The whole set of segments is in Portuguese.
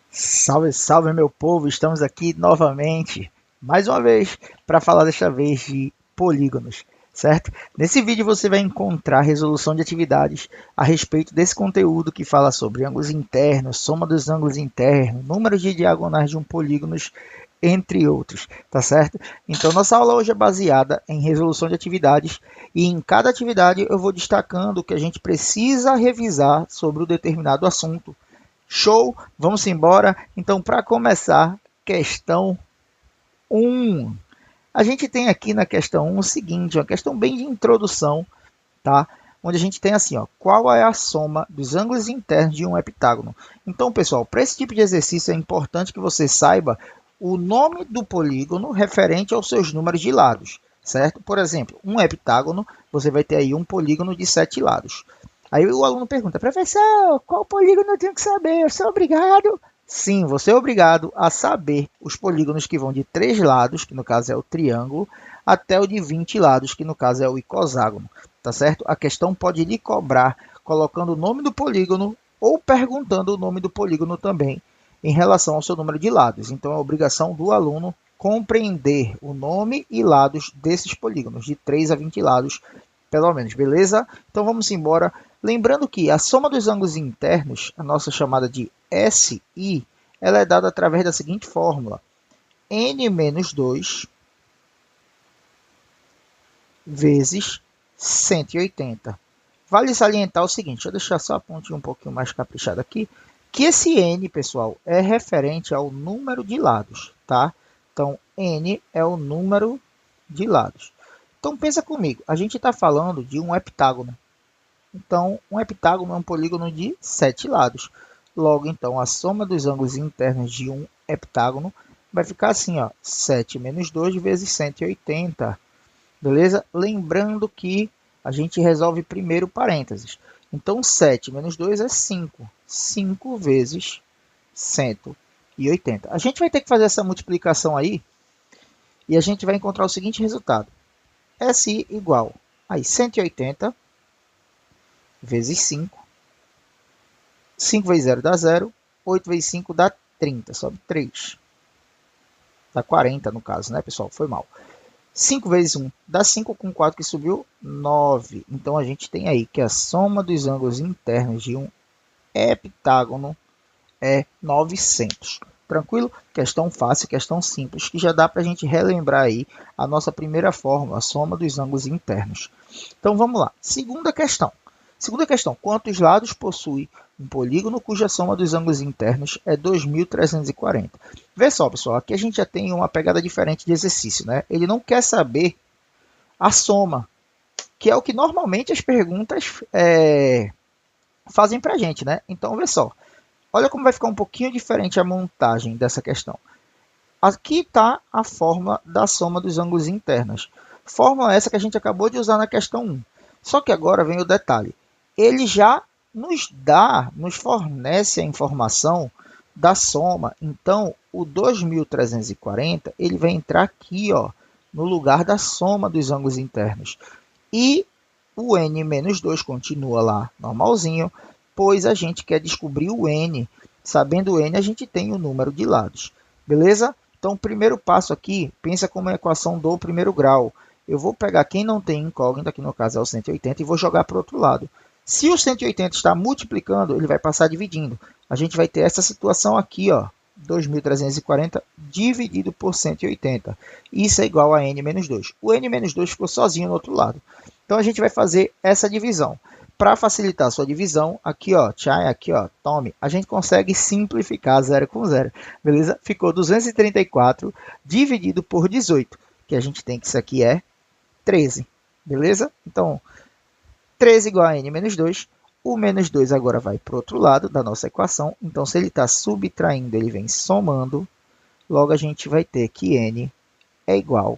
Salve, salve, meu povo! Estamos aqui novamente, mais uma vez, para falar desta vez de polígonos, certo? Nesse vídeo você vai encontrar resolução de atividades a respeito desse conteúdo que fala sobre ângulos internos, soma dos ângulos internos, número de diagonais de um polígono, entre outros, tá certo? Então, nossa aula hoje é baseada em resolução de atividades e em cada atividade eu vou destacando o que a gente precisa revisar sobre o determinado assunto. Show? Vamos embora. Então, para começar, questão 1. A gente tem aqui na questão 1 o seguinte, uma questão bem de introdução, tá? Onde a gente tem assim, ó, qual é a soma dos ângulos internos de um heptágono? Então, pessoal, para esse tipo de exercício é importante que você saiba o nome do polígono referente aos seus números de lados, certo? Por exemplo, um heptágono, você vai ter aí um polígono de 7 lados. Aí o aluno pergunta, professor, qual polígono eu tenho que saber? Eu sou obrigado? Sim, você é obrigado a saber os polígonos que vão de 3 lados, que no caso é o triângulo, até o de 20 lados, que no caso é o icoságono, tá certo? A questão pode lhe cobrar colocando o nome do polígono ou perguntando o nome do polígono também em relação ao seu número de lados. Então, é obrigação do aluno compreender o nome e lados desses polígonos, de 3 a 20 lados, pelo menos, beleza? Então, vamos embora. Lembrando que a soma dos ângulos internos, a nossa chamada de SI, ela é dada através da seguinte fórmula: n menos 2 vezes 180. Vale salientar o seguinte, deixa eu deixar só a pontinha um pouquinho mais caprichada aqui, que esse n, pessoal, é referente ao número de lados, tá? Então, n é o número de lados. Então, pensa comigo, a gente está falando de um heptágono. Então, um heptágono é um polígono de 7 lados. Logo, então, a soma dos ângulos internos de um heptágono vai ficar assim, ó, 7 menos 2 vezes 180. Beleza? Lembrando que a gente resolve primeiro parênteses. Então, 7 menos 2 é 5. 5 vezes 180. A gente vai ter que fazer essa multiplicação aí e a gente vai encontrar o seguinte resultado. SI igual a 180 vezes 5. 5 vezes 0 dá 0. 8 vezes 5 dá 30. Sobe 3. Dá 40 no caso, né, pessoal? Foi mal. 5 vezes 1 dá 5, com 4 que subiu, 9. Então, a gente tem aí que a soma dos ângulos internos de um heptágono é 900. Tranquilo? Questão fácil, questão simples, que já dá para a gente relembrar aí a nossa primeira fórmula, a soma dos ângulos internos. Então, vamos lá. Segunda questão. Segunda questão, quantos lados possui um polígono cuja soma dos ângulos internos é 2.340? Vê só, pessoal, aqui a gente já tem uma pegada diferente de exercício, né? Ele não quer saber a soma, que é o que normalmente as perguntas fazem para a gente, né? Então, vê só, olha como vai ficar um pouquinho diferente a montagem dessa questão. Aqui está a fórmula da soma dos ângulos internos. Fórmula essa que a gente acabou de usar na questão 1. Só que agora vem o detalhe. Ele já nos fornece a informação da soma. Então, o 2.340 ele vai entrar aqui, ó, no lugar da soma dos ângulos internos. E o n menos 2 continua lá normalzinho, pois a gente quer descobrir o n. Sabendo o n, a gente tem o número de lados. Beleza? Então, o primeiro passo aqui, pensa como uma equação do primeiro grau. Eu vou pegar quem não tem incógnita, que no caso é o 180, e vou jogar para o outro lado. Se o 180 está multiplicando, ele vai passar dividindo. A gente vai ter essa situação aqui, ó, 2.340 dividido por 180. Isso é igual a n menos 2. O n menos 2 ficou sozinho no outro lado. Então, a gente vai fazer essa divisão. Para facilitar a sua divisão, aqui, ó, aqui, ó, tome, a gente consegue simplificar 0 com 0. Beleza? Ficou 234 dividido por 18, que a gente tem que isso aqui é 13. Beleza? Então, 13 igual a n menos 2. O menos 2 agora vai para o outro lado da nossa equação. Então, se ele está subtraindo, ele vem somando. Logo, a gente vai ter que n é igual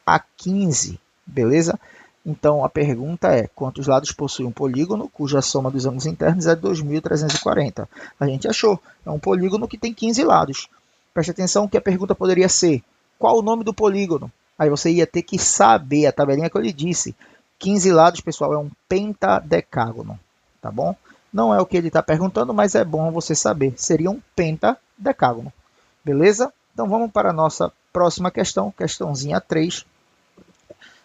a 15. Beleza? Então, a pergunta é, quantos lados possui um polígono cuja soma dos ângulos internos é 2.340? A gente achou. É um polígono que tem 15 lados. Preste atenção que a pergunta poderia ser, qual o nome do polígono? Aí você ia ter que saber a tabelinha que eu lhe disse. 15 lados, pessoal, é um pentadecágono, tá bom? Não é o que ele está perguntando, mas é bom você saber. Seria um pentadecágono. Beleza? Então vamos para a nossa próxima questão, questãozinha 3.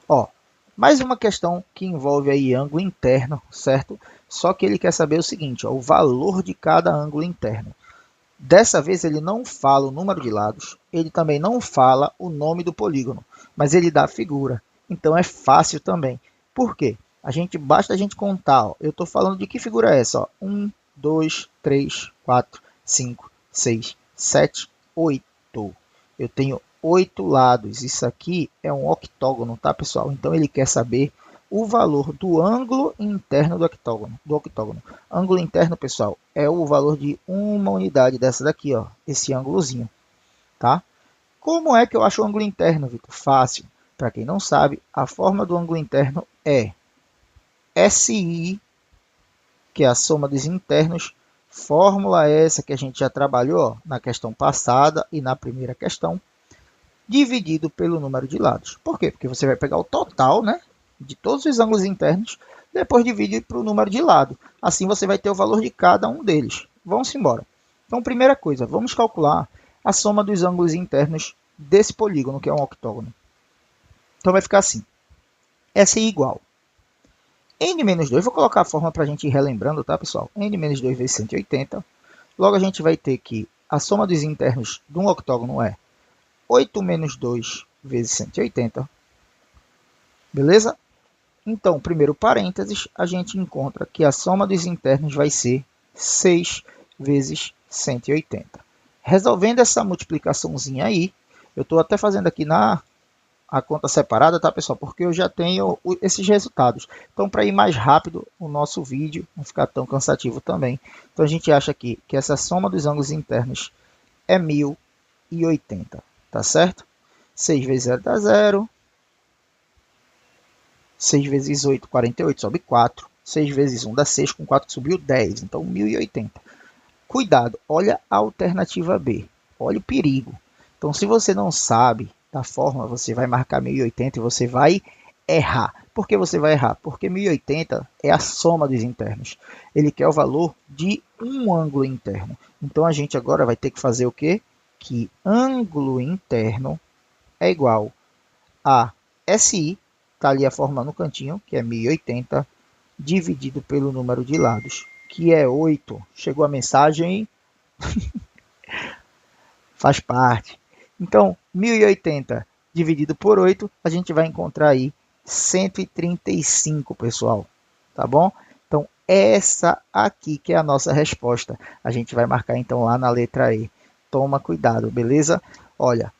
Ó, mais uma questão que envolve aí ângulo interno, certo? Só que ele quer saber o seguinte, ó, o valor de cada ângulo interno. Dessa vez ele não fala o número de lados, ele também não fala o nome do polígono, mas ele dá a figura. Então é fácil também. Por quê? Basta a gente contar. Ó. Eu estou falando de que figura é essa? Ó. 1, 2, 3, 4, 5, 6, 7, 8. Eu tenho 8 lados. Isso aqui é um octógono, tá, pessoal? Então ele quer saber o valor do ângulo interno do octógono. Ângulo interno, pessoal, é o valor de uma unidade dessa daqui, ó, esse ângulozinho, tá? Como é que eu acho o ângulo interno, Vitor? Fácil. Para quem não sabe, a forma do ângulo interno é SI, que é a soma dos internos, fórmula essa que a gente já trabalhou ó, na questão passada e na primeira questão, dividido pelo número de lados. Por quê? Porque você vai pegar o total, né, de todos os ângulos internos, depois divide para o número de lado. Assim você vai ter o valor de cada um deles. Vamos embora. Então, primeira coisa, vamos calcular a soma dos ângulos internos desse polígono, que é um octógono. Então, vai ficar assim. SI igual. N menos 2, vou colocar a forma para a gente ir relembrando, tá, pessoal? N menos 2 vezes 180. Logo, a gente vai ter que a soma dos internos de um octógono é 8 menos 2 vezes 180. Beleza? Então, primeiro parênteses, a gente encontra que a soma dos internos vai ser 6 vezes 180. Resolvendo essa multiplicaçãozinha aí, eu estou até fazendo aqui a conta separada, tá, pessoal? Porque eu já tenho esses resultados. Então, para ir mais rápido o nosso vídeo, não ficar tão cansativo também. Então, a gente acha aqui que essa soma dos ângulos internos é 1080, tá certo? 6 vezes 0 dá 0. 6 vezes 8, 48, sobe 4. 6 vezes 1 dá 6, com 4 subiu 10, então 1080. Cuidado, olha a alternativa B, olha o perigo. Então, se você não sabe da forma, você vai marcar 1080 e você vai errar. Por que você vai errar? Porque 1080 é a soma dos internos. Ele quer o valor de um ângulo interno. Então, a gente agora vai ter que fazer o quê? Que ângulo interno é igual a SI, está ali a forma no cantinho, que é 1080, dividido pelo número de lados, que é 8. Chegou a mensagem? Faz parte. Então, 1080 dividido por 8, a gente vai encontrar aí 135, pessoal. Tá bom? Então, essa aqui que é a nossa resposta. A gente vai marcar, então, lá na letra E. Toma cuidado, beleza? Olha,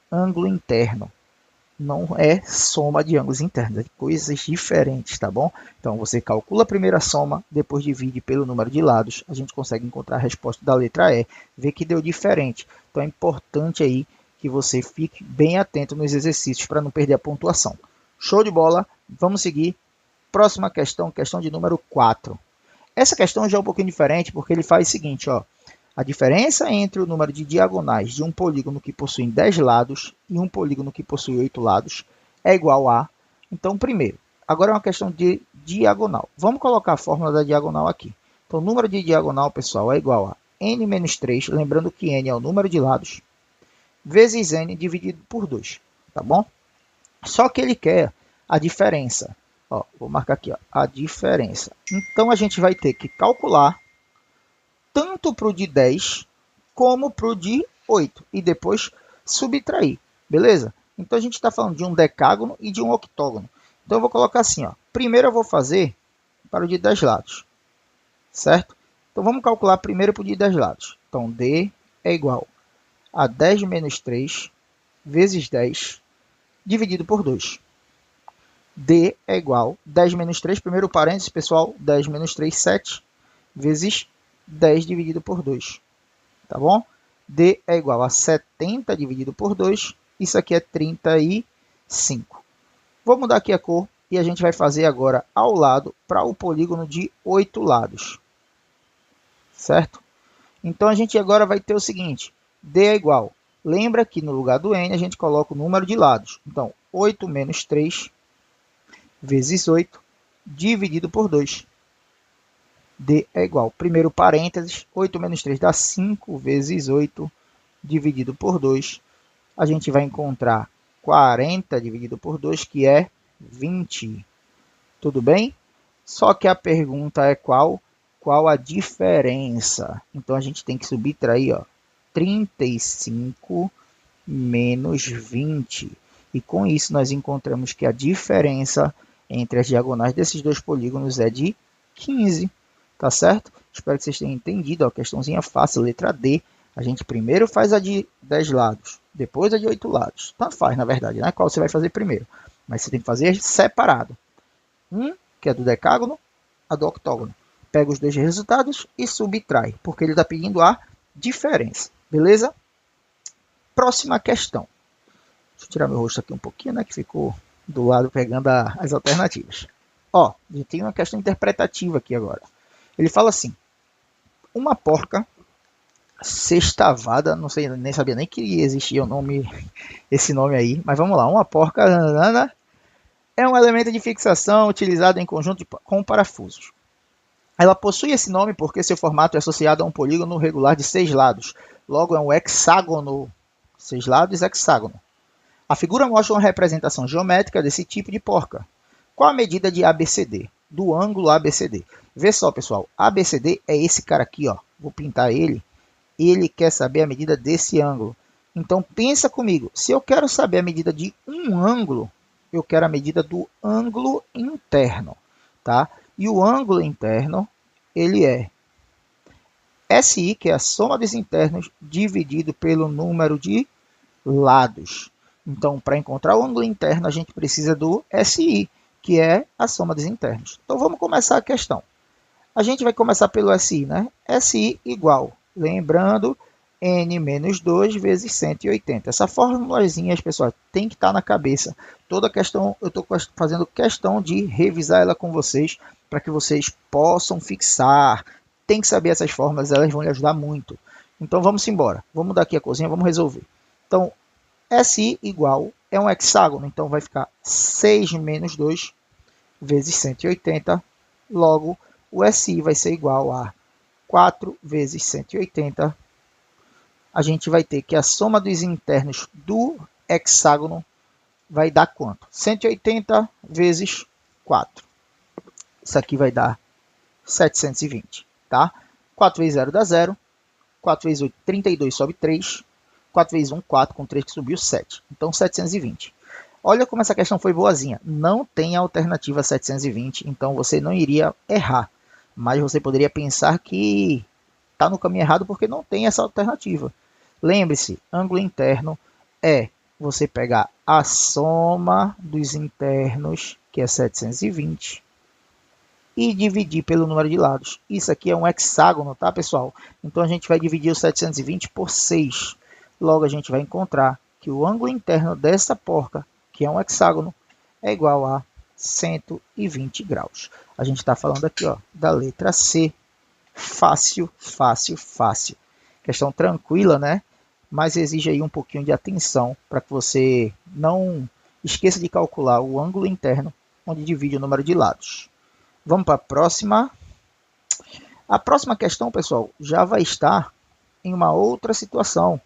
ângulo interno não é soma de ângulos internos, é coisas diferentes, tá bom? Então, você calcula a primeira soma, depois divide pelo número de lados, a gente consegue encontrar a resposta da letra E, vê que deu diferente. Então, é importante aí que você fique bem atento nos exercícios para não perder a pontuação. Show de bola? Vamos seguir. Próxima questão, questão de número 4. Essa questão já é um pouquinho diferente, porque ele faz o seguinte, ó. A diferença entre o número de diagonais de um polígono que possui 10 lados e um polígono que possui 8 lados é igual a... Então, primeiro, agora é uma questão de diagonal. Vamos colocar a fórmula da diagonal aqui. Então, o número de diagonal, pessoal, é igual a n menos 3, lembrando que n é o número de lados, vezes n dividido por 2, tá bom? Só que ele quer a diferença. Ó, vou marcar aqui, ó, a diferença. Então, a gente vai ter que calcular tanto para o de 10 como para o de 8 e depois subtrair, beleza? Então, a gente está falando de um decágono e de um octógono. Então, eu vou colocar assim, ó. Primeiro eu vou fazer para o de 10 lados, certo? Então, vamos calcular primeiro para o de 10 lados. Então, D é igual a 10 menos 3 vezes 10 dividido por 2. D é igual a 10 menos 3, primeiro parênteses, pessoal, 10 menos 3, 7, vezes 10 dividido por 2, tá bom? D é igual a 70 dividido por 2, isso aqui é 35. Vou mudar aqui a cor e a gente vai fazer agora ao lado para o polígono de 8 lados, certo? Então, a gente agora vai ter o seguinte, D é igual, lembra que no lugar do N a gente coloca o número de lados, então 8 menos 3 vezes 8 dividido por 2. D é igual. Primeiro parênteses, 8 menos 3 dá 5 vezes 8 dividido por 2. A gente vai encontrar 40 dividido por 2, que é 20. Tudo bem? Só que a pergunta é qual? Qual a diferença? Então, a gente tem que subtrair, ó, 35 menos 20. E com isso, nós encontramos que a diferença entre as diagonais desses dois polígonos é de 15. Tá certo? Espero que vocês tenham entendido. Ó, questãozinha fácil, letra D. A gente primeiro faz a de 10 lados, depois a de 8 lados. Tanto faz, na verdade, né? Qual você vai fazer primeiro. Mas você tem que fazer separado. Que é do decágono, a do octógono. Pega os dois resultados e subtrai, porque ele está pedindo a diferença. Beleza? Próxima questão. Deixa eu tirar meu rosto aqui um pouquinho, né? Que ficou do lado pegando as alternativas. Ó, a gente tem uma questão interpretativa aqui agora. Ele fala assim: uma porca sextavada, não sei, nem sabia nem que existia esse nome aí, mas vamos lá. Uma porca é um elemento de fixação utilizado em conjunto com parafusos. Ela possui esse nome porque seu formato é associado a um polígono regular de 6 lados. Logo, é um hexágono. 6 lados, hexágono. A figura mostra uma representação geométrica desse tipo de porca. Qual a medida de ABCD? Do ângulo ABCD. Vê só, pessoal. ABCD é esse cara aqui, ó. Vou pintar ele. Ele quer saber a medida desse ângulo. Então, pensa comigo. Se eu quero saber a medida de um ângulo, eu quero a medida do ângulo interno, tá? E o ângulo interno, ele é SI, que é a soma dos internos, dividido pelo número de lados. Então, para encontrar o ângulo interno, a gente precisa do SI, que é a soma dos internos. Então, vamos começar a questão. A gente vai começar pelo SI, né? SI igual, lembrando, N menos 2 vezes 180. Essa formulazinha, pessoal, tem que estar na cabeça. Toda questão, eu estou fazendo questão de revisar ela com vocês, para que vocês possam fixar. Tem que saber essas fórmulas, elas vão lhe ajudar muito. Então, vamos embora. Vamos mudar aqui a cozinha, vamos resolver. Então, SI igual é um hexágono, então vai ficar 6 menos 2 vezes 180. Logo, o SI vai ser igual a 4 vezes 180. A gente vai ter que a soma dos internos do hexágono vai dar quanto? 180 vezes 4. Isso aqui vai dar 720, tá? 4 vezes 0 dá 0. 4 vezes 8, 32 sobe 3. 4 vezes 1, 4, com 3 que subiu 7. Então, 720. Olha como essa questão foi boazinha. Não tem alternativa 720, então você não iria errar. Mas você poderia pensar que está no caminho errado porque não tem essa alternativa. Lembre-se, ângulo interno é você pegar a soma dos internos, que é 720, e dividir pelo número de lados. Isso aqui é um hexágono, tá, pessoal? Então, a gente vai dividir o 720 por 6. Logo, a gente vai encontrar que o ângulo interno dessa porca, que é um hexágono, é igual a 120 graus. A gente está falando aqui, ó, da letra C. Fácil, fácil, fácil. Questão tranquila, né? Mas exige aí um pouquinho de atenção para que você não esqueça de calcular o ângulo interno, onde divide o número de lados. Vamos para a próxima. A próxima questão, pessoal, já vai estar em uma outra situação.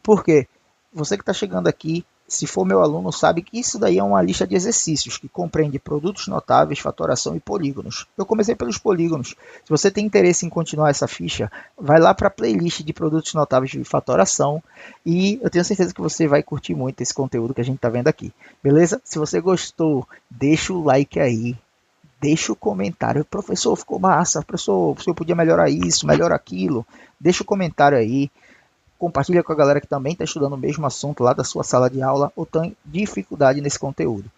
Porque você que está chegando aqui, se for meu aluno, sabe que isso daí é uma lista de exercícios que compreende produtos notáveis, fatoração e polígonos. Eu comecei pelos polígonos. Se você tem interesse em continuar essa ficha, vai lá para a playlist de produtos notáveis de fatoração e eu tenho certeza que você vai curtir muito esse conteúdo que a gente está vendo aqui. Beleza? Se você gostou, deixa o like aí. Deixa o comentário. Professor, ficou massa. Professor, eu podia melhorar isso, melhorar aquilo. Deixa o comentário aí. Compartilha com a galera que também está estudando o mesmo assunto lá da sua sala de aula ou tem dificuldade nesse conteúdo.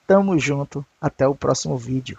Tamo junto, até o próximo vídeo.